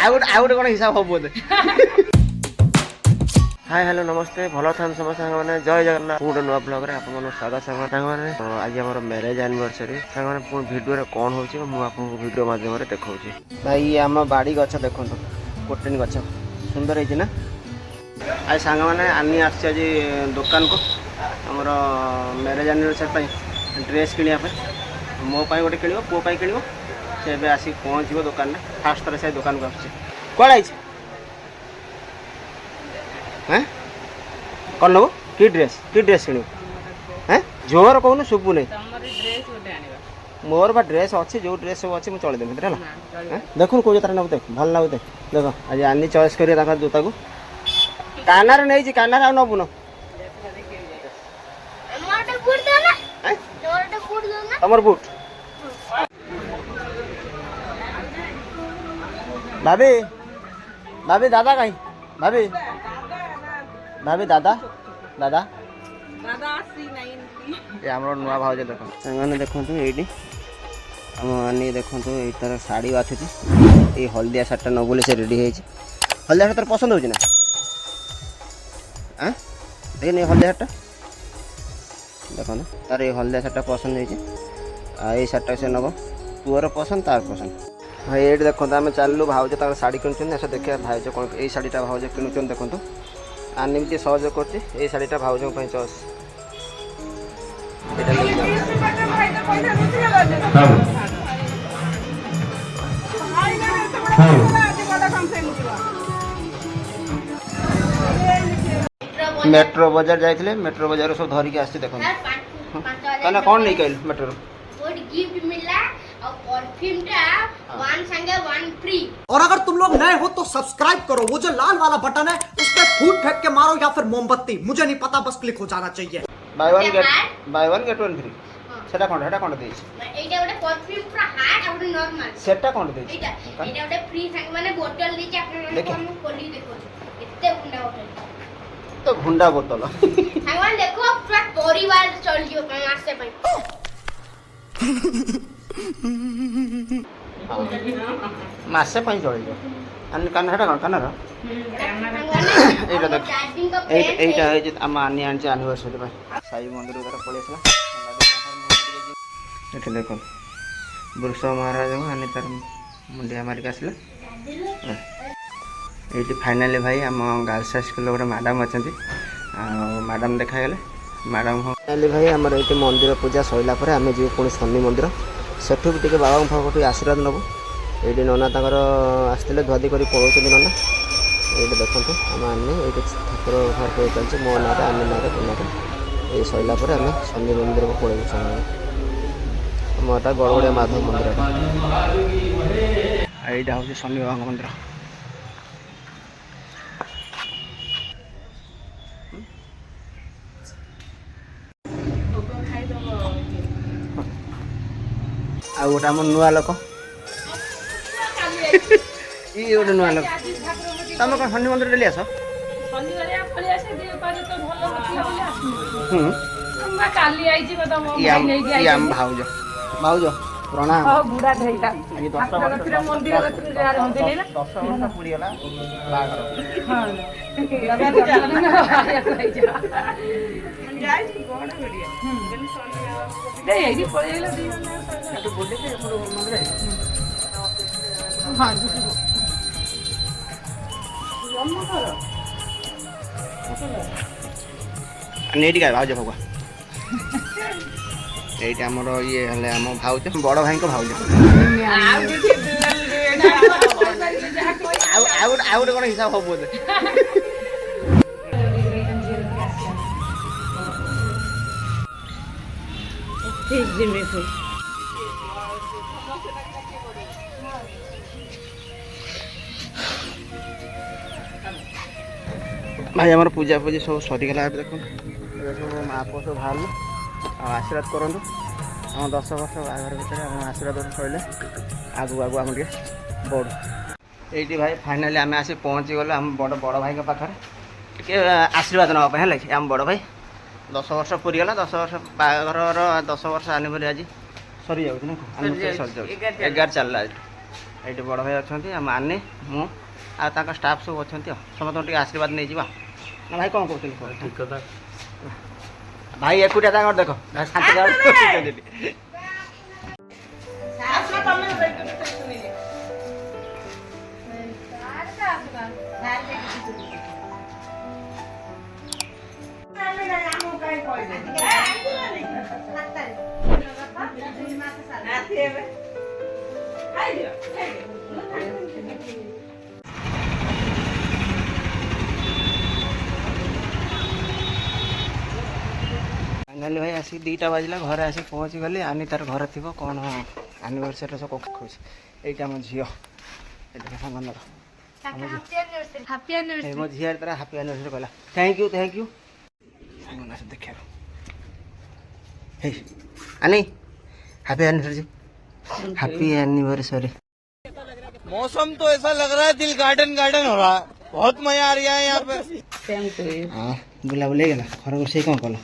Out कौन हिसाब हम बोलते हाय हेलो नमस्ते भल था समस्त मैंने जय जगन्नाथ गोटे नुआ ब्लॉग रे आप स्वागत सारे आज आम मैरेज एनिवर्सरी सारे पुणी भिडियो कौन हो मुझे भिडियो मध्यम देखा भाई ये आम बाड़ी गछ देखो कोटेन गछ सुंदर है ना आज सांग मैंने आनी आज दुकान को आमर मैरेज एनिवर्सरी ड्रेस किणा मो गोटे किण पुओ किण से आसिक पहुँचो दुकान में फास्ट थर से दुकान को आस कौन हाँ कौन नब कि ड्रेस किण हाँ जोर कहून शुभु नहीं मोर बा ड्रेस अच्छी जो ड्रेस सब अच्छी मुझे चलदेवी है देखुन कौ जरा नब देख भल लगुते देख आज आनी चॉइस कर जूता को कानार नहीं कानार आ नबुन तमर बुट भाभी भाभी दादा कहीं भाभी भाभी दादा दादा ये आम नुआ भाज देख मैंने देखु ये आम देखु ये तार शाढ़ी बाछुची ये हलदिया शार्टा न बोले से रेडी है हलदिया शार्ट तार पसंद हो ना हाँ देखिए हलदिया शार्टा देखो तार ये हलदिया शार्टा पसंद हो शार्टा से नब पुअर पसंद तार पसंद भाई ये देखो आम चलू भाज तर शाढ़ी किणुन देखिए भाज कौन ये शाढ़ीटा भाज किणुन देखो आनिमती सहयोग कर शाढ़ीटा भाज चॉइस मेट्रो बाजार जाइए मेट्रो बाजार सब धरिकी आस देखो कहना कौन नहीं कहल मेट्रो और अगर तुम लोग नए हो तो सब्सक्राइब करो वो जो लाल वाला बटन है उस पर फूट फेंक के मारो या फिर मोमबत्ती मुझे नहीं पता बस क्लिक हो जाना चाहिए by one get one free सेटा कोन हेटा कोन देइछ एटा ओटे परफ्यूम पूरा हार्ड और नॉर्मल सेटा कोन देइछ एटा ओटे फ्री संग माने बोतल दीचे आपन कोन खोली देखो एते गुंडा बोतल तो गुंडा बोतल संग देखो पूरा परिवार चल जियो मासे पई मासे पई चल जियो अन कान हेटा कोन कानर एटा देख एटा है जे हम आनी आनी एनिवर्सरी भाई साई मंदिर उधर पळेसला एटा देखो वृष महाराज आनी तार मुंडिया मारिक आसला ये फाइनाली भाई आम गर्ल्स स्कूल गोटे मैडम अच्छा मैडम देखागले मैडम फाइनाली भाई आम ये मंदिर पूजा सरला आम जी पुणी शनि मंदिर सेठू भी टे बाबा पाखु आशीर्वाद नबू ये नना तर आसते धुआधी कर पड़ोस नना ये देखो आम आने ये ठाकुर फार चलते मो ना आने ना ये सरला आम शनि मंदिर को पड़े मोटा गड़गड़िया माधव मंदिर यहाँ हूँ शनि बाबा मंदिर आ गोटे आम नुआ लोक ये गोटे नुआ लोक तुम कौन शनि मंदिर डेली आस भाउज भाउज प्रणाम बुढ़ा ढेला ये 10 वर्ष मंदिर यार हम देले ना 10 वर्ष पूरी गला बागर हां दादा जा जाई कोन बढ़िया दे यही पळेला दी तो बोले के थोड़ा मंदिर हां नेटी का भाउज भगवा एटा हमर ये हले हम भाउज बड़ भाई को भाउज आउट कोन हिसाब हो बोले ठीक जिमे को भाई हमार पूजा पूजी सब सरीगला देखो सब माँ पुओ सब बाहर आशीर्वाद करूँ आम 10 वर्ष बाहर भर आशीर्वाद सैले आगू आगू आम बढ़ ये भाई फाइनाली आम आसी पहुँची गलु आम बड़ बड़ भाई पाखे टे आशीर्वाद नापी है आम बड़ भाई 10 वर्ष पूरी गला 10 वर्ष बाहर 10 वर्ष आनिभरी आज सरी जाऊँ ना सरी जाऊँ 11 चलला आज ଏଇଠି ବଡ଼ ଭାଇ ଅଛନ୍ତି ମାନେ ମୁଁ ଆଉ ତାଙ୍କ ଷ୍ଟାଫ୍ ସବୁ ଅଛନ୍ତି ଆଉ ସମସ୍ତଙ୍କୁ ଟିକେ ଆଶୀର୍ବାଦ ନେଇଯିବା ନା ଭାଇ କ'ଣ କହୁଛନ୍ତି କୁହ ଠିକ୍ କଥା। ଭାଇ ଏକୁଟିଆ ତାଙ୍କର ଦେଖ फाइनाली भाई आसिक 2टा बाजिला घर आसी पहुँची गली आनी तार घर थी कौन आनिभर्सरी सब खुश ये आम झील ये सांगनर मो झी तार हापी आनिभर्सरी कहला थैंक यू सांगन देखा आनी हापी एनिवर्सरी हैप्पी एनिवर्सरी। मौसम तो ऐसा लग रहा है दिल गार्डन गार्डन हो रहा है, बहुत मजा आ रहा है यहाँ पे। Same to you. हाँ बुला बुले गला घर रोषे कौन कल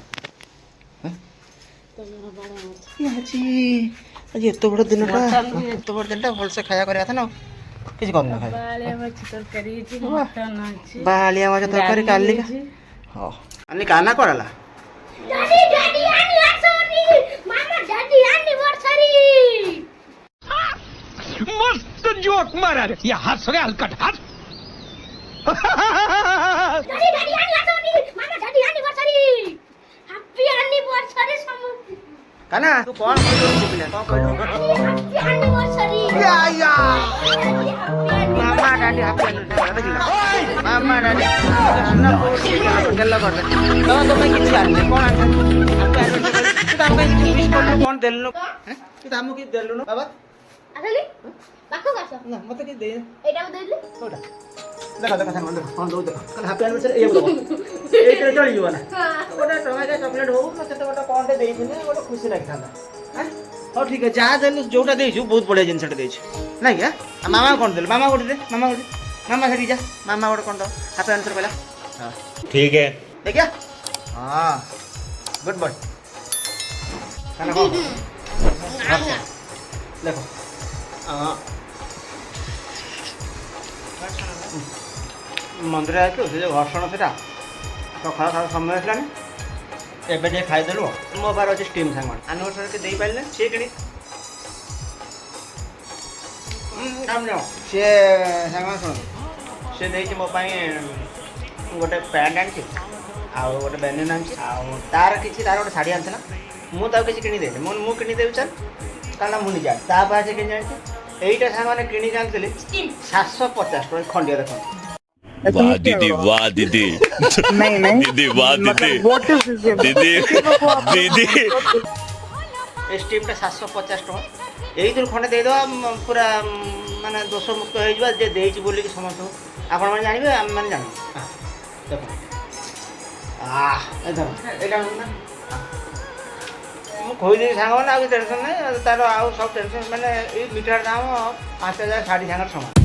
आज एत बड़ दिन एत बड़ दिन भलसे खाया कर था ना किसी करना खाई बालिया माछ तरकारी काली हाँ अन्नी काना कराला डैडी एनिवर्सरी मामा डैडी एनिवर्सरी मस्त जोक मारा रे या हंस रे हलकट हंस डैडी एनिवर्सरी मामा डैडी एनिवर्सरी हैप्पी एनिवर्सरी समू काना तू कौन हैप्पी एनिवर्सरी या मामा डैडी हैप्पी एनिवर्सरी मामा डैडी सुना गल्ला कर तो तुम्हें किछि आने कौन आने हैप्पी एनिवर्सरी तू हमके किछि विश कर कौन देलनु तू हमके कि देलनु बाबा असली बाको गाछ ना मते कि दे एटा देली कोडा देखा सांग देखो कौन दो देखो कल हैप्पी एनिवर्सरी ए बोलो ए करे चली जीवा ना गोटे टमाटर चॉकलेट हो मते तो गोटे कौन दे देइथिने गोटे खुशी लागथांदा हां हो ठीक है जा देलु जोटा देइछु बहुत बढ़िया जिनसटा देइछु ना क्या मामा कौन देल मामा गोटे दे मामा सेठी जा मामा गोटे कौन दो हैप्पी एनिवर्सरी कहला हां ठीक है देखिया हां गुड बॉय खाना खाओ देखो हां मंदिर आके से जो घर्षण था तो खा खा समय आसलानी एबे जे खाइदेलु मो बार अच्छे स्टीम सांग एनिवर्सरी के दे पाइले से किणी काम जाओ से सांग सुन से देछि मो पाई गोटे पैंट आनी आ गोटे बेनियन आनी आ तार किछि तार गोटे साड़ी आनथला मु ता किछि किणी देले मु किणी देउ चल काना मु नि जा ता पासे किणी जानि एइटा सांग माने किणी जानथले 750 टका खंडिया देखो वाह दीदी वाह दीदी नहीं दीदी वाह दीदी दीदी स्टीम 750 टका यही खंडे दे दो पूरा माने दोष मुक्त हो जावा जे देइछि बोली कि समस्त आपण माने जानिबे हम माने जानिबे हां देखो ए एटा ना मु कहि दे सांग ना आ टेंशन नै तार आ सब टेंशन माने ए मीटर दाम 5000 साड़ी सांगर समान।